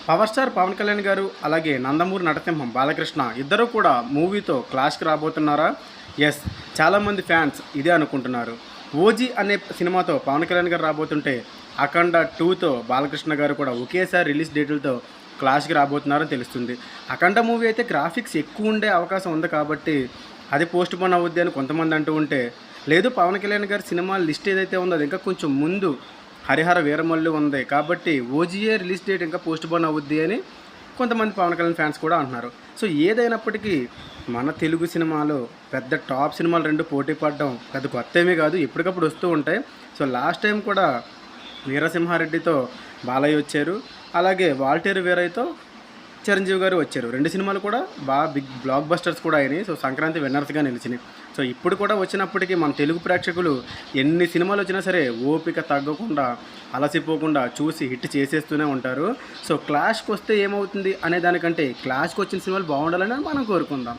Power star Pawan Kalyan గారు అలాగే నందమూరి నటసింహం బాలకృష్ణ ఇద్దరు కూడా మూవీతో క్లాష్కి రాబోతున్నారా? ఎస్, చాలామంది ఫ్యాన్స్ ఇదే అనుకుంటున్నారు. ఓజీ అనే సినిమాతో పవన్ కళ్యాణ్ గారు రాబోతుంటే అఖండ 2తో బాలకృష్ణ గారు కూడా ఒకేసారి రిలీజ్ డేట్లతో క్లాష్కి రాబోతున్నారని తెలుస్తుంది. అఖండ మూవీ అయితే గ్రాఫిక్స్ ఎక్కువ ఉండే అవకాశం ఉంది కాబట్టి అది పోస్ట్ పోన్ అవుద్ది అని కొంతమంది అంటూ ఉంటే, లేదు పవన్ కళ్యాణ్ గారి సినిమా లిస్ట్ ఏదైతే ఉందో అది ఇంకా కొంచెం ముందు హరిహర వీరమల్లు ఉంది కాబట్టి ఓజీఏ రిలీజ్ డేట్ ఇంకా పోస్ట్ పోన్ అవుద్ది అని కొంతమంది పవన్ కళ్యాణ్ ఫ్యాన్స్ కూడా అంటున్నారు. సో ఏదైనప్పటికీ మన తెలుగు సినిమాలో పెద్ద టాప్ సినిమాలు రెండు పోటీ పడడం పెద్ద కొత్త ఏమీ కాదు, ఎప్పటికప్పుడు వస్తూ ఉంటాయి. సో లాస్ట్ టైం కూడా వీరసింహారెడ్డితో బాలయ్య వచ్చారు, అలాగే వాల్టేరు వీరయ్యతో చిరంజీవి గారు వచ్చారు. రెండు సినిమాలు కూడా బాగా బిగ్ బ్లాక్ బస్టర్స్ కూడా అయినాయి. సో సంక్రాంతి విన్నర్స్గా నిలిచినాయి. సో ఇప్పుడు కూడా వచ్చినప్పటికీ మన తెలుగు ప్రేక్షకులు ఎన్ని సినిమాలు వచ్చినా సరే ఓపిక తగ్గకుండా అలసిపోకుండా చూసి హిట్ చేసేస్తూనే ఉంటారు. సో క్లాష్కి వస్తే ఏమవుతుంది అనే దానికంటే క్లాష్కి వచ్చిన సినిమాలు బాగుండాలని మనం కోరుకుందాం.